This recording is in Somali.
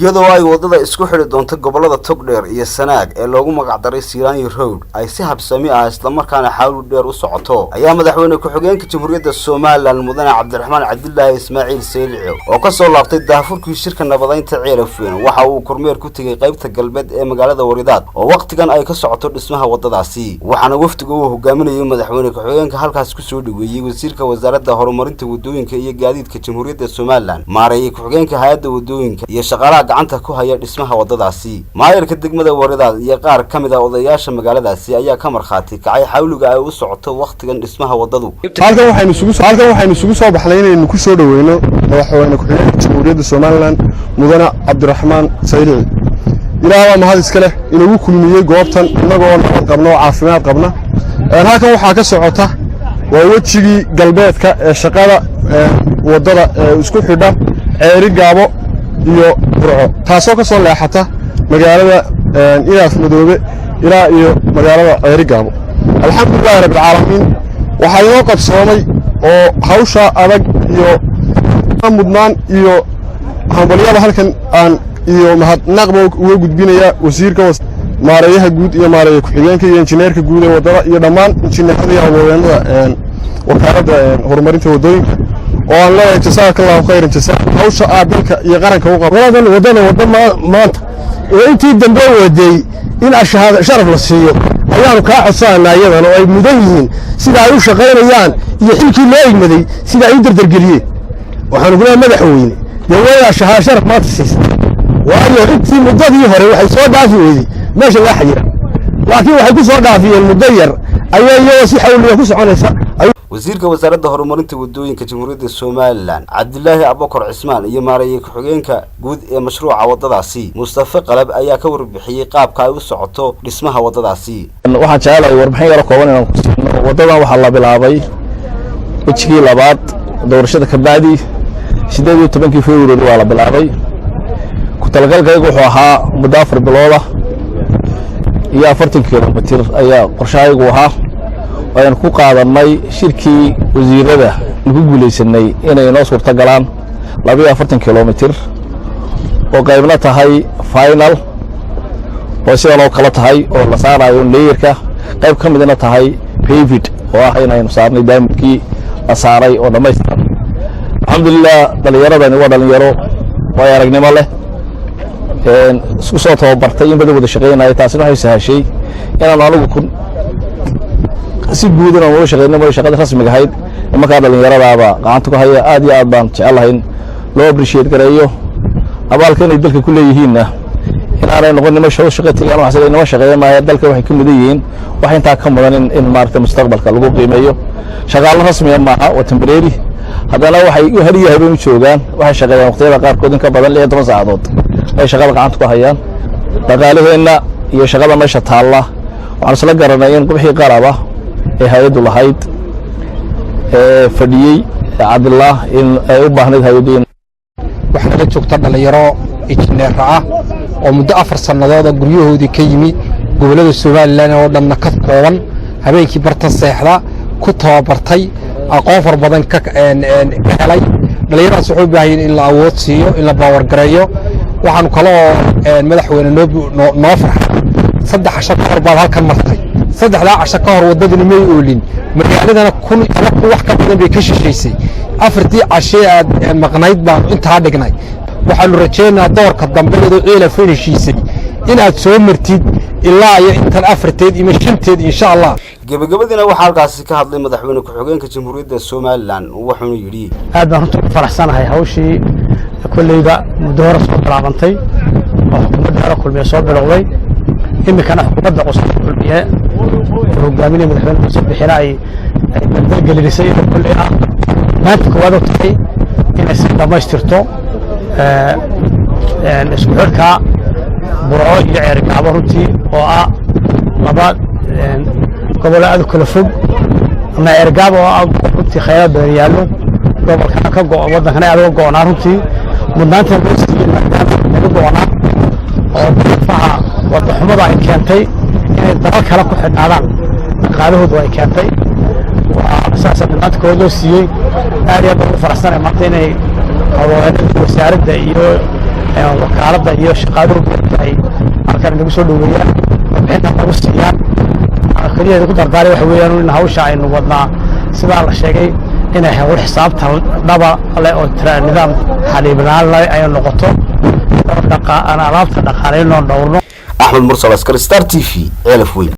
iyadoo ay wadada isku xidhi doonto gobolada Togdheer iyo Sanaag ee loogu magac daray Siiraanyo Road ay si habsami ah isla markaana xawli dheer u socoto ayaa madaxweyne ku-xigeenka Jamhuuriyadda Soomaaliland Mudane Cabdiraxmaan Cabdullaahi Ismaaciil Saylici oo ka soo laabtay daafurkii shirka nabadaynta ceelafweyn waxa uu kormeer ku tagay qaybta galbeed ee magaalada Waridaad oo waqtigan ay ka socoto dhismaha wadadaasi waxaana wafdigu uu hogaaminayay madaxweyne ku-xigeenka halkaas ku soo dhaweeyay wasiirka wasaaradda horumarinta wadooyinka iyo gaadiidka Jamhuuriyadda Soomaaliland MARAY ku-xigeenka hay'adda wadooyinka iyo shaqaalaha gacanta ku haya dhismaha wadadaasi maayirka degmada Waridaad iyo qaar kamid ah odayaasha magaaladaasi ayaa ka marxaati kacay xawliga ay u socoto waqtigan dhismaha wadadu halkan waxaynu isugu soo baxnay inaynu ku soo dhaweeyno madaxweyne ku-xigeenka Jamhuuriyadda Soomaaliland Mudane Cabdiraxmaan Saylici ilaahay mahad iska leh inuu kulmiyay goobtan inagoo nabad qabno caafimaad qabna halkan waxa ka socota waa wajigii galbeedka ee shaqada wadada isku xidha CEERIGAABO iyo burco taasoo ka soo leexata magaalada ilaaf madoobe ilaa iyo magaalada CEERIGAABO alxamdulillah rabbil caalamiin waxa inoo qabsoomay oo hawsha adag iyo mudnaan iyo hambaliyada halkan aan iyo mahadnaqbo uga gudbinaya wasiirka maareeyaha guud iyo maareeyaha ku-xigeenka iyo injineerka guud ee wadada iyo dhammaan injineerada iyo haweenada wakaaladda horumarinta wadooyinka oo aan leeyahay jazakallahu khayran jazaa hawsha dalka iyo qaranka u qabo wadada maanta ee intii dambe waday in ashahada sharaf la siiyo ayaanu ka codsanaa iyadana oo ay mudan yihiin sida ay u shaqeynayaan iyo xilkii loo igmaday sida ay u dardargeliyeen waxaanu ku leeyahay madaxweyne dawladda shahada sharaf maanta siisa waayo intii muddadii hore waxay soo dhaafi weyday meesha la xiriira laakiin waxay ku soo dhaafiyeen muddo yar ayay si xawliga ku soconaysa wasiirka wasaaradda horumarinta wadooyinka Jamhuuriyadda Soomaaliland Cabdullaahi Abubakar Cismaan iyo maareeyay ku-xigeenka guud ee mashruuca wadadaasi Mustafa Qalab ayaa ka warbixiyay qaabka ay u socoto dhismaha wadadaasi waxaan jecelahay warbixin yar oo kooban inaan ku siino wadadan waxa la bilaabay wajigii labaad doorashada ka bacdi 18 Febraayo waa la bilaabay ku talagalkaygu wuxuu ahaa muddo 4 bilood iyo 40 kilomitir ayaa qorshahaygu ahaa ayaan ku qaadanay shirkii wasiirada ugu guuleysanay inay noo suurta galaan 42 kilomitir oo qaybna tahay final oo sidoo loo kala tahay oo la saarayo leeyirka qayb ka midna tahay paved oo ah inaynu saarnay daamkii la saaray oo dhamaystiran alxamdulillah dhalinyaradani waa dhalinyaro way aragnimo leh isku soo tababartay in badan wada shaqeynaya taasina waxay sahashay inaan anigu si guud inaan uga shaqeynay shaqada rasmiga ahayd marka dhalinyaradaaba gacanta ku haya aad iyo aad baan jecelahay loo appreciate gareeyo abaalkan ay dalka ku leeyihiinna inaanay noqon nimo shaqatiga ama xasilnimo shaqeynaya dalka waxay ka mudan yihiin wax inta ka mudan in maarta mustaqbalka lagu qiimeeyo shaqaale rasmi ah ma oo temporary hadana waxay u hariyo habeen joogaan waxay shaqeeyaan waqtiyada qaar kood in ka badan 12 saacadood ay shaqada gacanta ku hayaan dhaqaalaheena iyo shaqada meesha taala waxaan isla garanay in qubxii qaraba ee hay'adu lahayd fadhiyay Cabdullah in ay u baahnayd hay'adeen waxaan la joogtaa dhalinyaro injineer ah oo muddo 4 sanadood guryahoodii ka yimid gobolada Soomaaliland oo dhanna ka kooban habeenkii barta seexda ku tababartay aqoon far badan ka helay dhalinyaradaas wuxuu baahan in la awood siiyo in la power gareeyo waxaan kaloo madaxweyne noo farxay 3 casho ka hor baad halkan martay 3 casho ka hor wadadani may oolin magaaladana kun wax ka badan bay ka shisheysay 4 casho aad maqnayd baan inta dhignay waxaanu rajaynaynaa doorka dambe ee ceelafweyn heshiisay in aad soo martid ilaa iyo intan 4teed iyo 5teed insha Allah gabagabadina waxa halkaas ka hadlay madaxweyne ku-xigeenka Jamhuuriyadda Soomaaliland wuxuu yiri aad baan runtii faraxsanahay hawshii kullayda muddo hore soo bilaabantay oo xukuumadda hore kulmiye soo bilowday imikana xukuumadda cusub kulmiye hogaaminaya madaxweyne cusub bixina ay beddelgelisay in kulli ah maanta koowaad oo tahay inay si dhamaystirto isku xirka burco iyo CEERIGAABO runtii oo ah laba gobol aad kala fog ama CEERIGAABO oo ah runtii khayraad badan yaallo gobolka ka go'an waddankana aad uga go'naa runtii mudnaanta loo siiyay maadaama laga go'naa oo faha wadda xumada ay keentay inay dalal kale ku xidhnaadaan dhaqaalahoodu ay keentay waa asaasa mudnaanta koowaad loo siiyey aad iyo aad ugu faraxsanahay maanta inay haweenada wasaaradda iyo wakaaladda iyo shaqaaluhu ay halkan nagu soo dhaweeyaan warbixinta nagu siiyaan kaliya ku dardaaray waxa weeyaan in hawsha aynu wadnaa sida la sheegay inay hawl xisaabtan dhaba leh oo nidaam xaliibnaan leh ay noqoto alaabta dhaqaaleynoo dhowrno Axmed Mursal, Star TV, ceelafweyn.